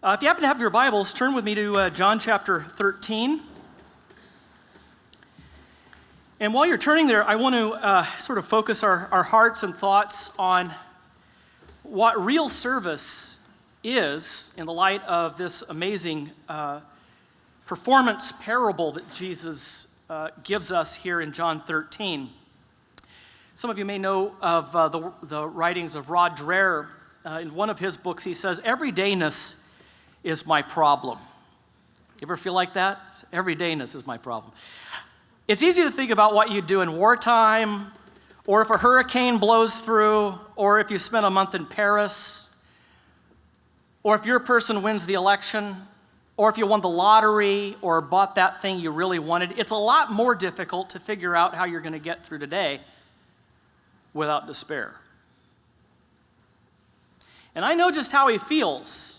If you happen to have your Bibles, turn with me to John chapter 13. And while you're turning there, I want to sort of focus our hearts and thoughts on what real service is in the light of this amazing performance parable that Jesus gives us here in John 13. Some of you may know of the writings of Rod Dreher. In one of his books, he says, "Everydayness is my problem." You ever feel like that? Everydayness is my problem. It's easy to think about what you do in wartime, or if a hurricane blows through, or if you spend a month in Paris, or if your person wins the election, or if you won the lottery, or bought that thing you really wanted. It's a lot more difficult to figure out how you're going to get through today without despair. And I know just how he feels.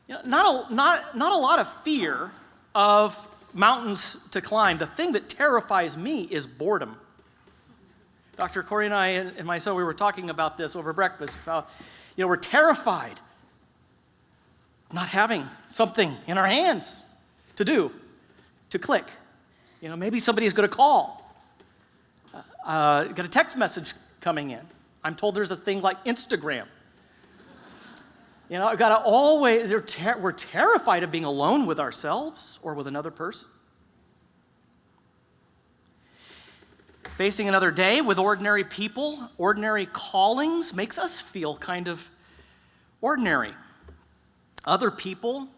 Not a lot of fear of mountains to climb. The thing that terrifies me is boredom. Dr. Corey and I and myself, we were talking about this over breakfast. We're terrified of not having something in our hands to do, to click. Maybe somebody's going to call. Got a text message coming in. I'm told there's a thing like Instagram. I've got to always, we're terrified of being alone with ourselves or with another person. Facing another day with ordinary people, ordinary callings, makes us feel kind of ordinary. Other people,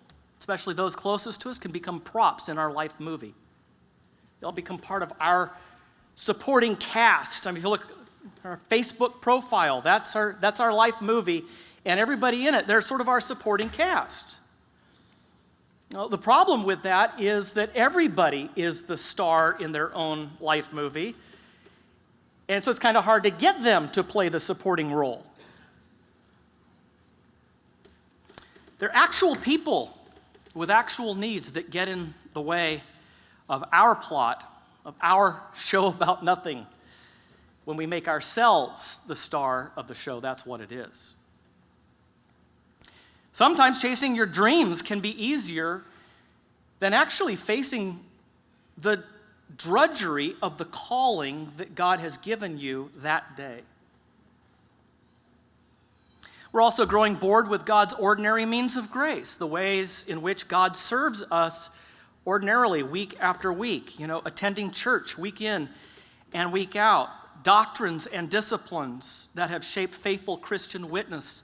especially those closest to us, can become props in our life movie. They'll become part of our supporting cast. I mean, if you look at our Facebook profile, that's our life movie. And everybody in it, they're sort of our supporting cast. The problem with that is that everybody is the star in their own life movie. And so it's kind of hard to get them to play the supporting role. They're actual people with actual needs that get in the way of our plot, of our show about nothing. When we make ourselves the star of the show, that's what it is. Sometimes chasing your dreams can be easier than actually facing the drudgery of the calling that God has given you that day. We're also growing bored with God's ordinary means of grace, the ways in which God serves us ordinarily week after week, attending church week in and week out, doctrines and disciplines that have shaped faithful Christian witness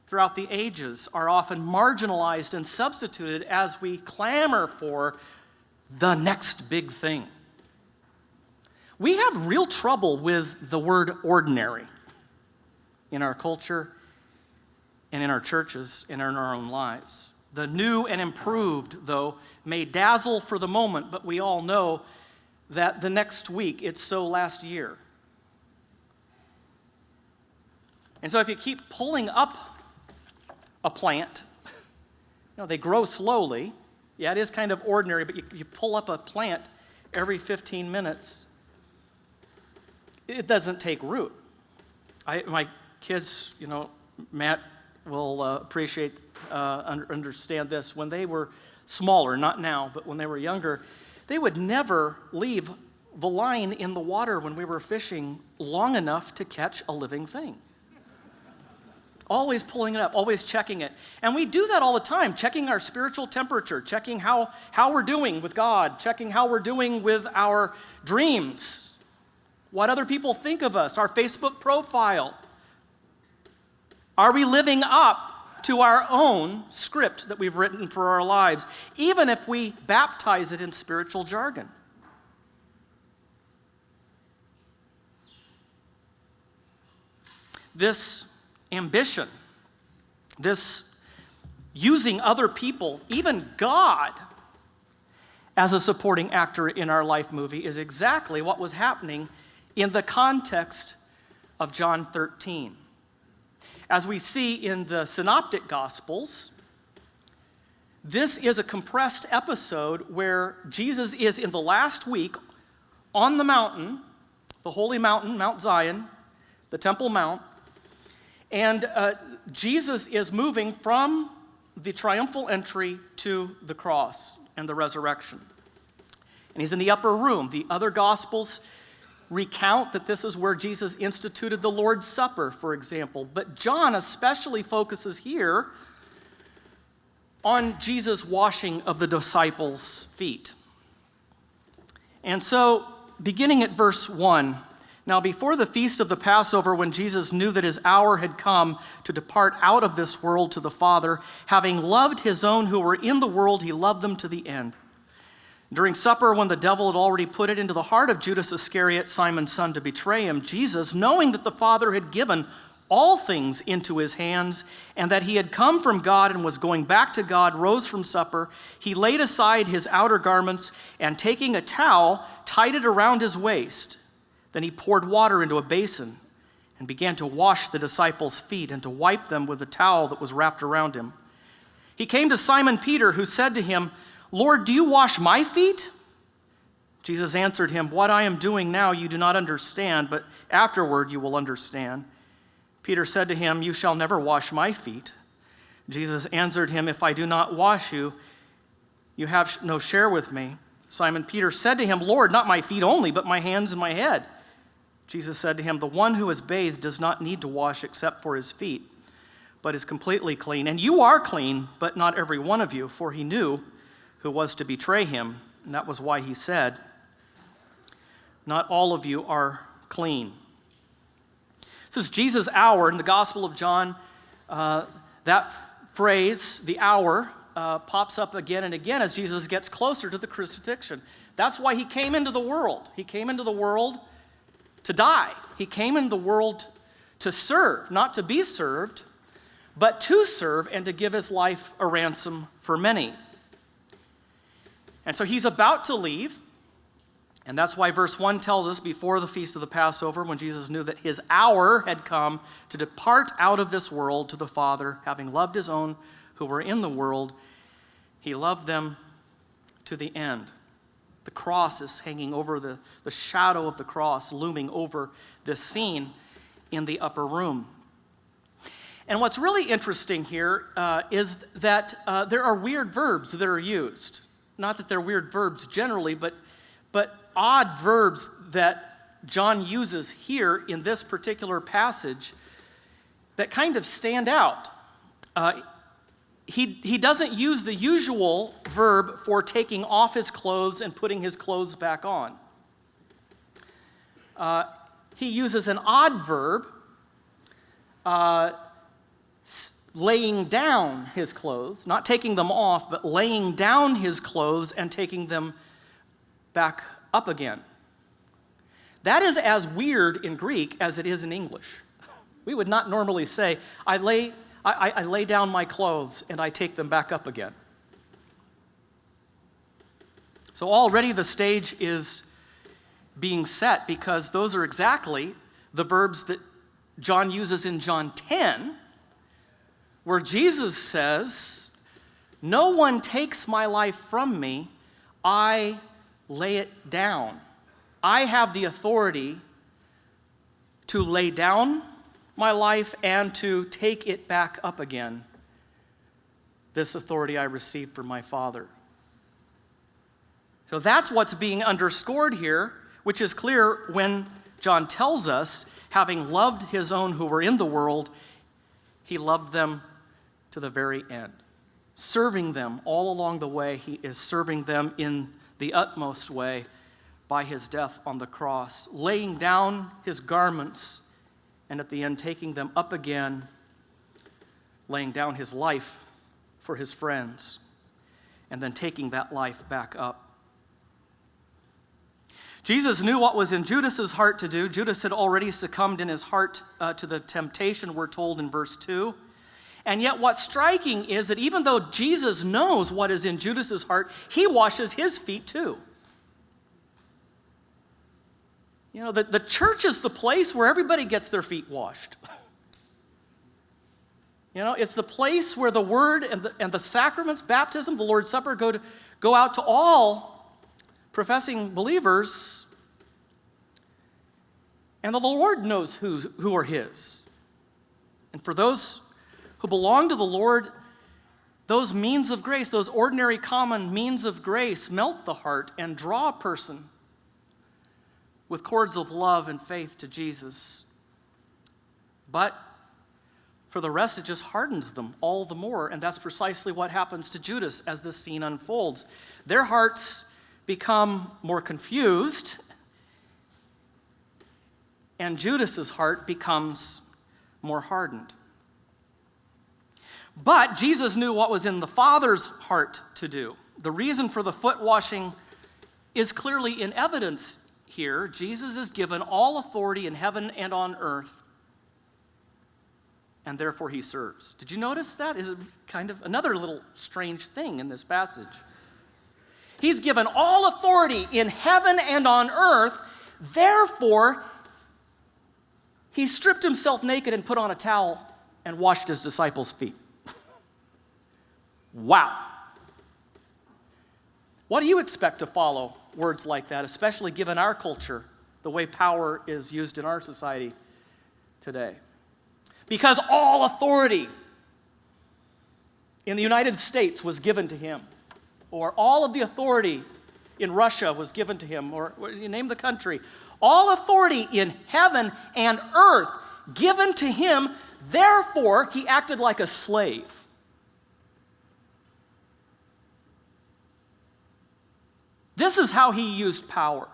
throughout the ages are often marginalized and substituted as we clamor for the next big thing. We have real trouble with the word ordinary in our culture and in our churches and in our own lives. The new and improved, though, may dazzle for the moment, but we all know that the next week, it's so last year. And so if you keep pulling up a plant, they grow slowly. Yeah, it is kind of ordinary, but you pull up a plant every 15 minutes, it doesn't take root. My kids, Matt will appreciate, understand this. When they were smaller, not now, but when they were younger, they would never leave the line in the water when we were fishing long enough to catch a living thing. Always pulling it up, always checking it. And we do that all the time, checking our spiritual temperature, checking how we're doing with God, checking how we're doing with our dreams, what other people think of us, our Facebook profile. Are we living up to our own script that we've written for our lives, even if we baptize it in spiritual jargon? This ambition, this using other people, even God, as a supporting actor in our life movie is exactly what was happening in the context of John 13. As we see in the Synoptic Gospels, this is a compressed episode where Jesus is in the last week on the mountain, the holy mountain, Mount Zion, the Temple Mount, and Jesus is moving from the triumphal entry to the cross and the resurrection. And he's in the upper room. The other Gospels recount that this is where Jesus instituted the Lord's Supper, for example. But John especially focuses here on Jesus' washing of the disciples' feet. And so, beginning at verse 1, now before the feast of the Passover, when Jesus knew that his hour had come to depart out of this world to the Father, having loved his own who were in the world, he loved them to the end. During supper, when the devil had already put it into the heart of Judas Iscariot, Simon's son, to betray him, Jesus, knowing that the Father had given all things into his hands, and that he had come from God and was going back to God, rose from supper. He laid aside his outer garments, and taking a towel, tied it around his waist. Then he poured water into a basin and began to wash the disciples' feet and to wipe them with the towel that was wrapped around him. He came to Simon Peter, who said to him, "Lord, do you wash my feet?" Jesus answered him, "What I am doing now you do not understand, but afterward you will understand." Peter said to him, "You shall never wash my feet." Jesus answered him, "If I do not wash you, you have no share with me." Simon Peter said to him, "Lord, not my feet only, but my hands and my head." Jesus said to him, "The one who is bathed does not need to wash except for his feet, but is completely clean. And you are clean, but not every one of you," for he knew who was to betray him. And that was why he said, "Not all of you are clean." This is Jesus' hour in the Gospel of John. That phrase, the hour, pops up again and again as Jesus gets closer to the crucifixion. That's why he came into the world. He came into the world to die. He came into the world to serve, not to be served, but to serve and to give his life a ransom for many. And so he's about to leave, and that's why verse 1 tells us before the feast of the Passover, when Jesus knew that his hour had come to depart out of this world to the Father, having loved his own who were in the world, he loved them to the end. The cross is hanging over the shadow of the cross, looming over this scene in the upper room. And what's really interesting here is that there are weird verbs that are used. Not that they're weird verbs generally, but odd verbs that John uses here in this particular passage that kind of stand out. He doesn't use the usual verb for taking off his clothes and putting his clothes back on. He uses an odd verb, laying down his clothes, not taking them off, but laying down his clothes and taking them back up again. That is as weird in Greek as it is in English. We would not normally say, I lay down my clothes and I take them back up again. So already the stage is being set, because those are exactly the verbs that John uses in John 10, where Jesus says, "No one takes my life from me, I lay it down." I have the authority to lay down my life and to take it back up again. This authority I received from my Father. So that's what's being underscored here, which is clear when John tells us, having loved his own who were in the world, he loved them to the very end. Serving them all along the way, he is serving them in the utmost way by his death on the cross, laying down his garments, and at the end taking them up again, laying down his life for his friends, and then taking that life back up. Jesus knew what was in Judas's heart to do. Judas had already succumbed in his heart to the temptation, we're told in verse 2. And yet what's striking is that even though Jesus knows what is in Judas's heart, he washes his feet too. You know, the church is the place where everybody gets their feet washed. You know, it's the place where the word and the sacraments, baptism, the Lord's Supper go out to all professing believers. And the Lord knows who are his. And for those who belong to the Lord, Those means of grace, those ordinary common means of grace, melt the heart and draw a person with cords of love and faith to Jesus. But for the rest, it just hardens them all the more, and that's precisely what happens to Judas as this scene unfolds. Their hearts become more confused, and Judas's heart becomes more hardened. But Jesus knew what was in the Father's heart to do. The reason for the foot washing is clearly in evidence here. Jesus is given all authority in heaven and on earth, and therefore he serves. Did you notice that? Is it kind of another little strange thing in this passage? He's given all authority in heaven and on earth, therefore he stripped himself naked and put on a towel and washed his disciples' feet. Wow. What do you expect to follow words like that, especially given our culture, the way power is used in our society today? Because all authority in the United States was given to him, or all of the authority in Russia was given to him, or you name the country. All authority in heaven and earth given to him, therefore he acted like a slave. This is how he used power.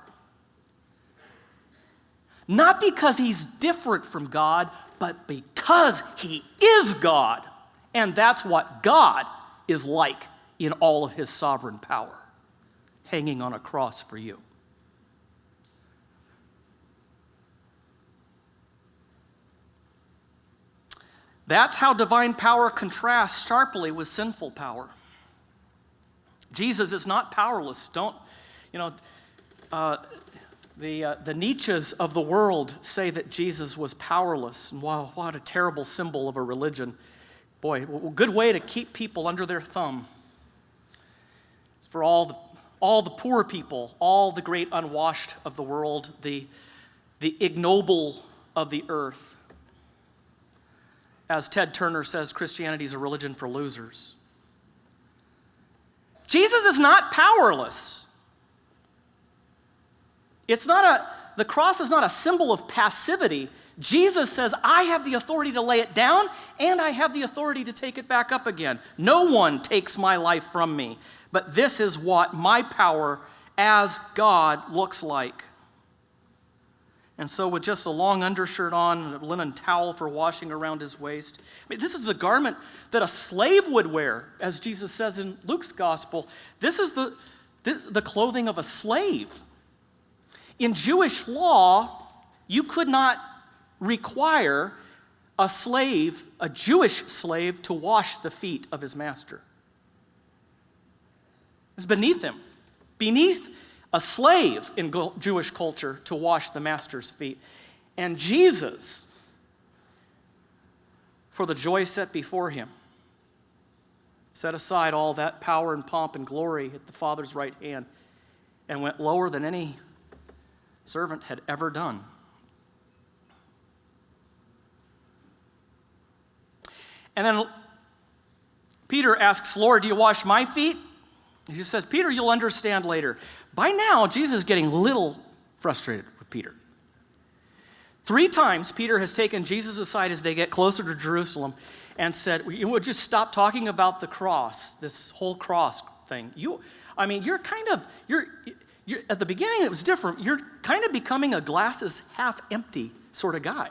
Not because he's different from God, but because he is God. And that's what God is like in all of his sovereign power, hanging on a cross for you. That's how divine power contrasts sharply with sinful power. Jesus is not powerless. The Nietzsches of the world say that Jesus was powerless. And wow, what a terrible symbol of a religion. Boy, a good way to keep people under their thumb. It's for all the poor people, all the great unwashed of the world, the ignoble of the earth. As Ted Turner says, Christianity is a religion for losers. Jesus is not powerless. The cross is not a symbol of passivity. Jesus says, I have the authority to lay it down, and I have the authority to take it back up again. No one takes my life from me, but this is what my power as God looks like. And so with just a long undershirt on and a linen towel for washing around his waist. This is the garment that a slave would wear, as Jesus says in Luke's gospel. This is the clothing of a slave. In Jewish law, you could not require a Jewish slave, to wash the feet of his master. It's beneath him. Beneath a slave in Jewish culture to wash the master's feet. And Jesus, for the joy set before him, set aside all that power and pomp and glory at the Father's right hand and went lower than any servant had ever done. And then Peter asks, Lord, do you wash my feet? And he says, Peter, you'll understand later. By now, Jesus is getting a little frustrated with Peter. 3 times, Peter has taken Jesus aside as they get closer to Jerusalem and said, you would just stop talking about the cross, this whole cross thing. You're at the beginning it was different. You're kind of becoming a glass is half empty sort of guy.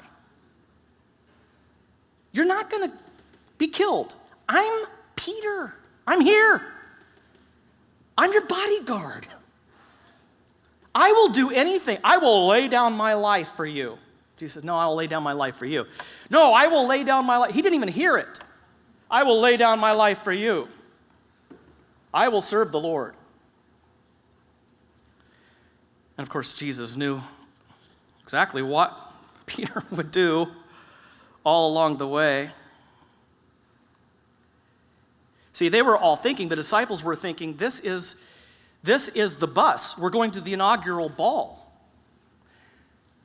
You're not going to be killed. I'm Peter. I'm here. I'm your bodyguard. I will do anything. I will lay down my life for you. Jesus says, no, I will lay down my life for you. No, I will lay down my life. He didn't even hear it. I will lay down my life for you. I will serve the Lord. And of course, Jesus knew exactly what Peter would do all along the way. See, they were all thinking, the disciples were thinking, this is the bus. We're going to the inaugural ball.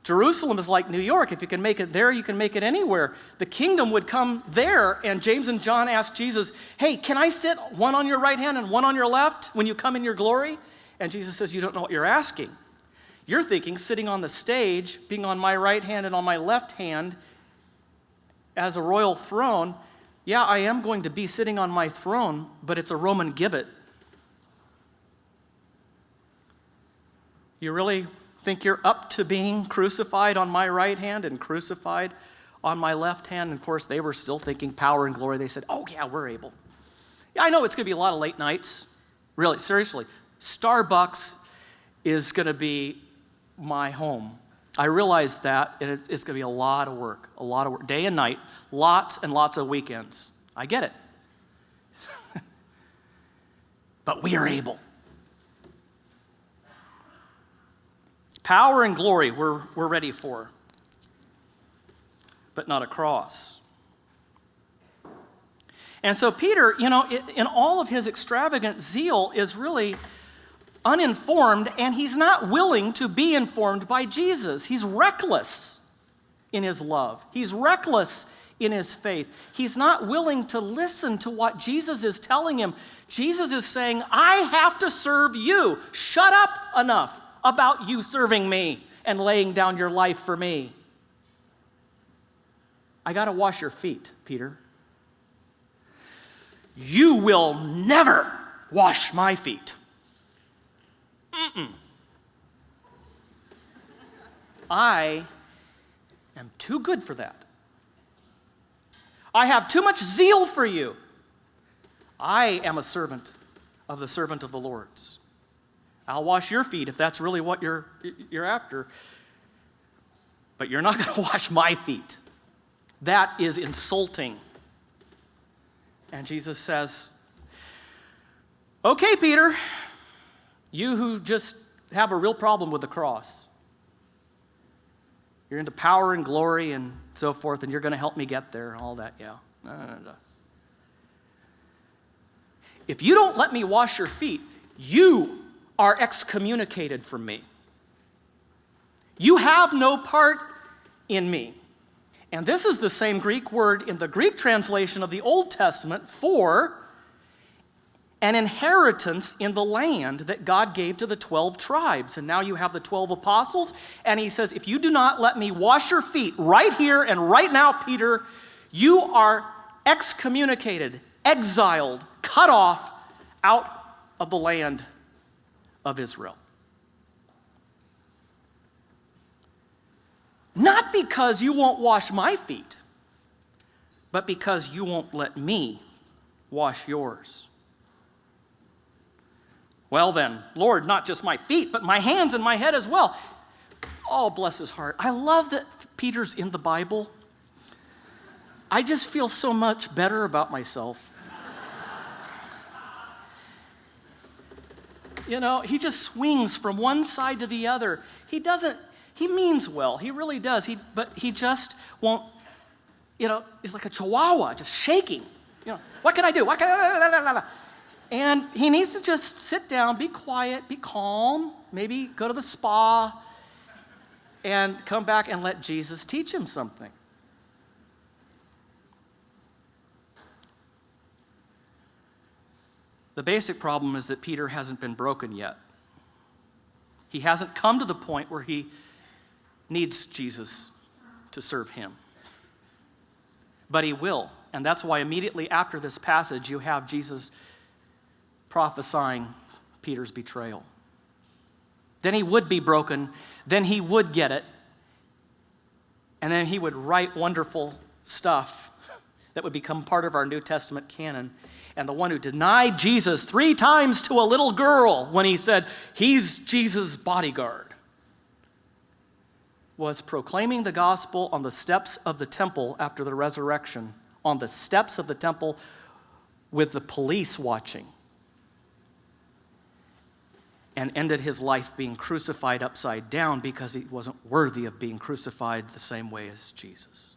Jerusalem is like New York. If you can make it there, you can make it anywhere. The kingdom would come there, and James and John asked Jesus, hey, can I sit one on your right hand and one on your left when you come in your glory? And Jesus says, you don't know what you're asking. You're thinking sitting on the stage, being on my right hand and on my left hand as a royal throne. Yeah, I am going to be sitting on my throne, but it's a Roman gibbet. You really think you're up to being crucified on my right hand and crucified on my left hand? And of course, they were still thinking power and glory. They said, oh yeah, we're able. Yeah, I know it's going to be a lot of late nights. Really, seriously. Starbucks is going to be my home. I realize that, and it's going to be a lot of work, day and night, lots and lots of weekends. I get it. But we are able. Power and glory we're ready for, but not a cross. And so Peter, in all of his extravagant zeal, is really uninformed, and he's not willing to be informed by Jesus. He's reckless in his love. He's reckless in his faith. He's not willing to listen to what Jesus is telling him. Jesus is saying, I have to serve you. Shut up enough about you serving me and laying down your life for me. I got to wash your feet, Peter. You will never wash my feet. I am too good for that. I have too much zeal for you. I am a servant of the servant of the Lord's. I'll wash your feet if that's really what you're after. But you're not going to wash my feet. That is insulting. And Jesus says, okay, Peter, you who just have a real problem with the cross. You're into power and glory and so forth, and you're going to help me get there and all that. Yeah. No. If you don't let me wash your feet, you are excommunicated from me. You have no part in me. And this is the same Greek word in the Greek translation of the Old Testament for an inheritance in the land that God gave to the 12 tribes. And now you have the 12 apostles, and he says, if you do not let me wash your feet right here and right now, Peter, you are excommunicated, exiled, cut off out of the land of Israel. Not because you won't wash my feet, but because you won't let me wash yours. Well then, Lord, not just my feet, but my hands and my head as well. Oh, bless his heart. I love that Peter's in the Bible. I just feel so much better about myself. He just swings from one side to the other. He means well. He really does. But he just won't, he's like a chihuahua, just shaking. What can I do? What can I? And he needs to just sit down, be quiet, be calm, maybe go to the spa, and come back and let Jesus teach him something. The basic problem is that Peter hasn't been broken yet. He hasn't come to the point where he needs Jesus to serve him. But he will. And that's why immediately after this passage, you have Jesus prophesying Peter's betrayal. Then he would be broken. Then he would get it. And then he would write wonderful stuff that would become part of our New Testament canon. And the one who denied Jesus 3 times to a little girl when he said, he's Jesus' bodyguard, was proclaiming the gospel on the steps of the temple after the resurrection, on the steps of the temple with the police watching, and ended his life being crucified upside down because he wasn't worthy of being crucified the same way as Jesus.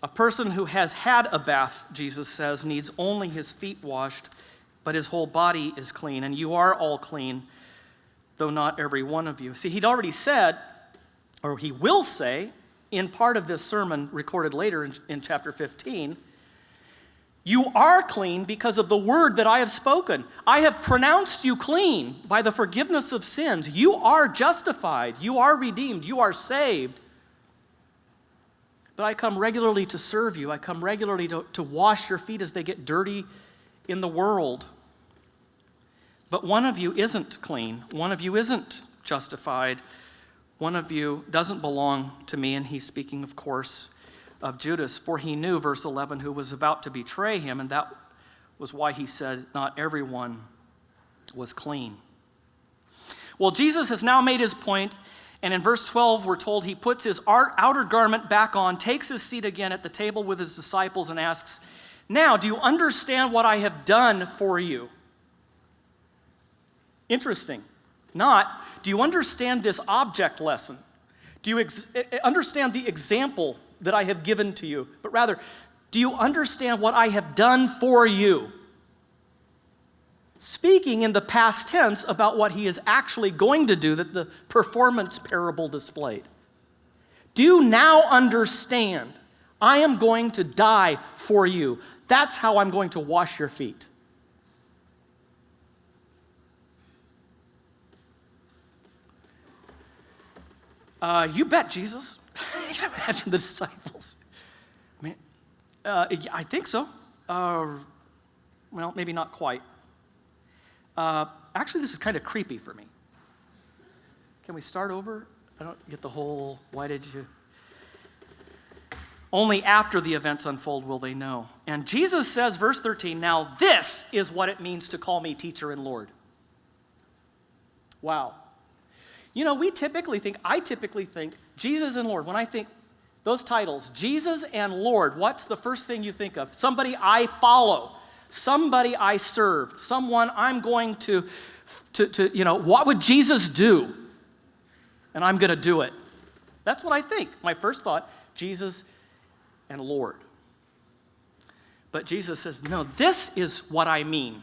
A person who has had a bath, Jesus says, needs only his feet washed, but his whole body is clean. And you are all clean, though not every one of you. See, he'd already said, or he will say, in part of this sermon recorded later in chapter 15, you are clean because of the word that I have spoken. I have pronounced you clean by the forgiveness of sins. You are justified. You are redeemed. You are saved. But I come regularly to serve you. I come regularly to wash your feet as they get dirty in the world. But one of you isn't clean. One of you isn't justified. One of you doesn't belong to me. And he's speaking, of course, of Judas. For he knew, verse 11, who was about to betray him. And that was why he said, not everyone was clean. Well, Jesus has now made his point. And in verse 12, we're told he puts his outer garment back on, takes his seat again at the table with his disciples and asks, now, do you understand what I have done for you? Interesting. Not, do you understand this object lesson? Do you understand the example that I have given to you? But rather, do you understand what I have done for you? Speaking in the past tense about what he is actually going to do that the performance parable displayed. Do you now understand? I am going to die for you. That's how I'm going to wash your feet. You bet, Jesus. You can imagine the disciples. I mean, I think so. Well, maybe not quite. Actually, this is kind of creepy for me. Can we start over? I don't get the whole, why did you? Only after the events unfold will they know. And Jesus says, verse 13, now this is what it means to call me teacher and Lord. Wow. You know, I typically think Jesus and Lord. When I think those titles, Jesus and Lord, what's the first thing you think of? Somebody I follow. Somebody I serve, someone I'm going to what would Jesus do? And I'm going to do it. That's what I think. My first thought, Jesus and Lord. But Jesus says, no, this is what I mean.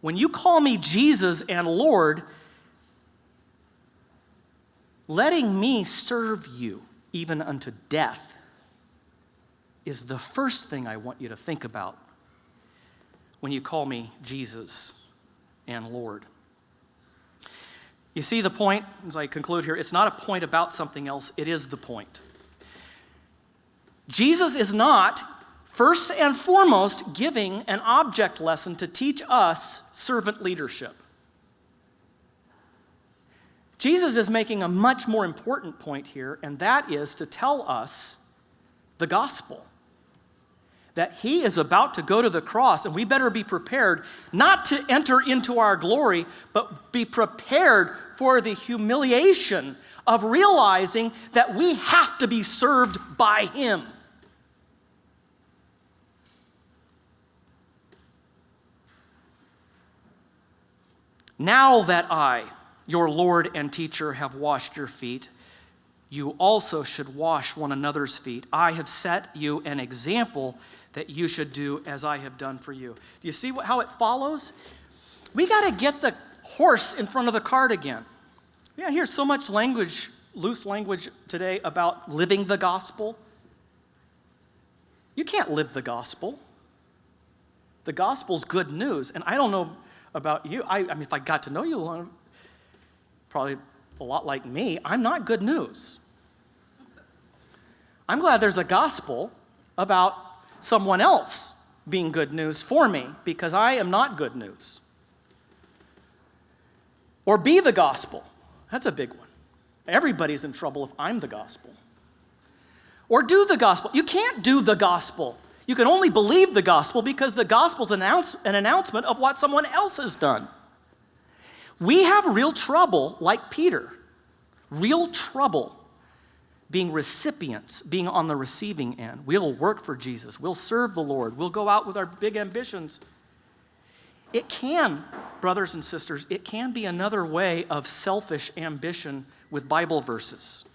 When you call me Jesus and Lord, letting me serve you even unto death is the first thing I want you to think about when you call me Jesus and Lord. You see the point, as I conclude here, it's not a point about something else, it is the point. Jesus is not, first and foremost, giving an object lesson to teach us servant leadership. Jesus is making a much more important point here, and that is to tell us the gospel. That he is about to go to the cross, and we better be prepared not to enter into our glory, but be prepared for the humiliation of realizing that we have to be served by him. Now that I, your Lord and teacher, have washed your feet, you also should wash one another's feet. I have set you an example that you should do as I have done for you. Do you see how it follows? We got to get the horse in front of the cart again. Yeah, I hear so much language, loose language today about living the gospel. You can't live the gospel. The gospel's good news. And I don't know about you. I mean, if I got to know you long, probably a lot like me, I'm not good news. I'm glad there's a gospel about someone else being good news for me, because I am not good news. Or be the gospel. That's a big one. Everybody's in trouble if I'm the gospel. Or do the gospel. You can't do the gospel. You can only believe the gospel because the gospel's an announcement of what someone else has done. We have real trouble, like Peter, real trouble being recipients, being on the receiving end. We'll work for Jesus. We'll serve the Lord. We'll go out with our big ambitions. It can, brothers and sisters, it can be another way of selfish ambition with Bible verses.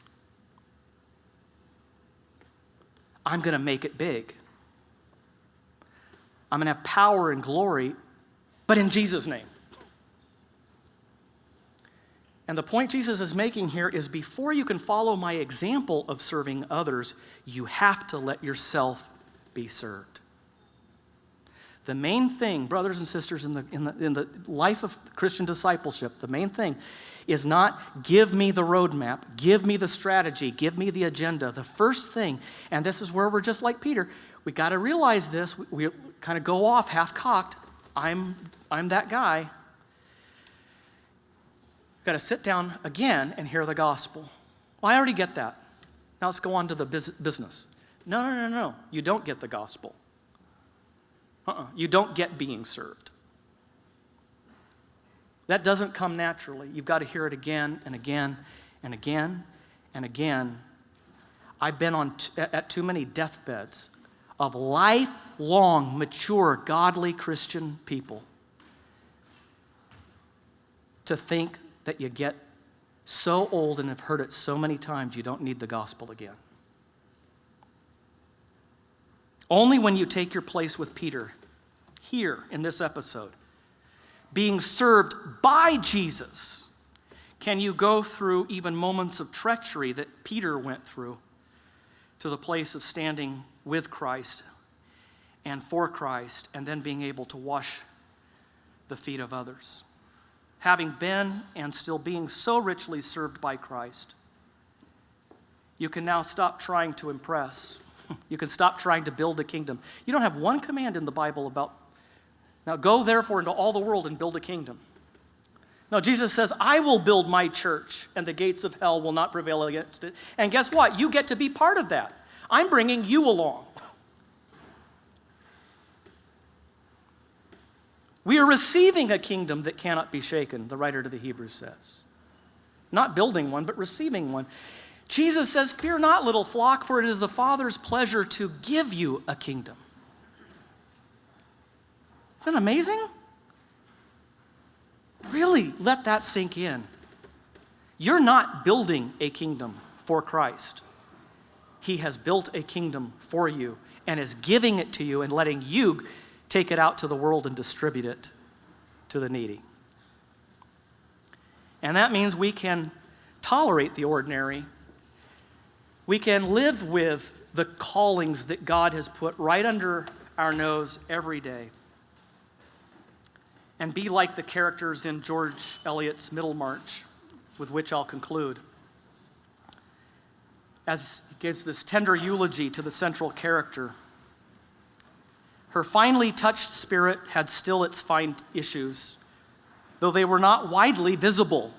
I'm going to make it big. I'm going to have power and glory, but in Jesus' name. And the point Jesus is making here is before you can follow my example of serving others, you have to let yourself be served. The main thing, brothers and sisters, in the life of Christian discipleship, the main thing is not give me the roadmap, give me the strategy, give me the agenda. The first thing, and this is where we're just like Peter, we got to realize this. We kind of go off half-cocked. I'm that guy. Got to sit down again and hear the gospel. Well, I already get that. Now let's go on to the business. No. You don't get the gospel. You don't get being served. That doesn't come naturally. You've got to hear it again and again and again and again. I've been at too many deathbeds of lifelong, mature, godly Christian people to think that you get so old and have heard it so many times you don't need the gospel again. Only when you take your place with Peter, here in this episode, being served by Jesus, can you go through even moments of treachery that Peter went through to the place of standing with Christ and for Christ and then being able to wash the feet of others. Having been and still being so richly served by Christ, you can now stop trying to impress. You can stop trying to build a kingdom. You don't have one command in the Bible about, now go therefore into all the world and build a kingdom. No, Jesus says, I will build my church and the gates of hell will not prevail against it. And guess what? You get to be part of that. I'm bringing you along. We are receiving a kingdom that cannot be shaken, the writer to the Hebrews says. Not building one, but receiving one. Jesus says, fear not, little flock, for it is the Father's pleasure to give you a kingdom. Isn't that amazing? Really, let that sink in. You're not building a kingdom for Christ. He has built a kingdom for you and is giving it to you and letting you take it out to the world and distribute it to the needy. And that means we can tolerate the ordinary. We can live with the callings that God has put right under our nose every day. And be like the characters in George Eliot's Middlemarch, with which I'll conclude. As he gives this tender eulogy to the central character, her finely touched spirit had still its fine issues, though they were not widely visible.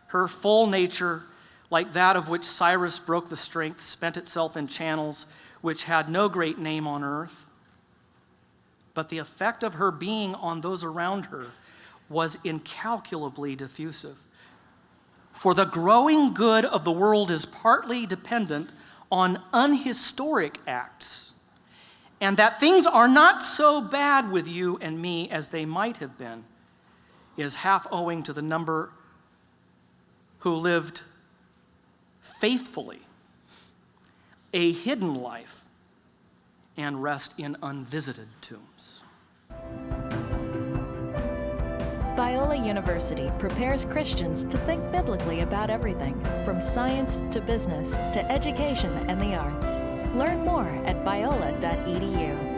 Her full nature, like that of which Cyrus broke the strength, spent itself in channels which had no great name on earth. But the effect of her being on those around her was incalculably diffusive. For the growing good of the world is partly dependent on unhistoric acts, and that things are not so bad with you and me as they might have been is half owing to the number who lived faithfully a hidden life and rest in unvisited tombs. Biola University prepares Christians to think biblically about everything, from science to business to education and the arts. Learn more at biola.edu.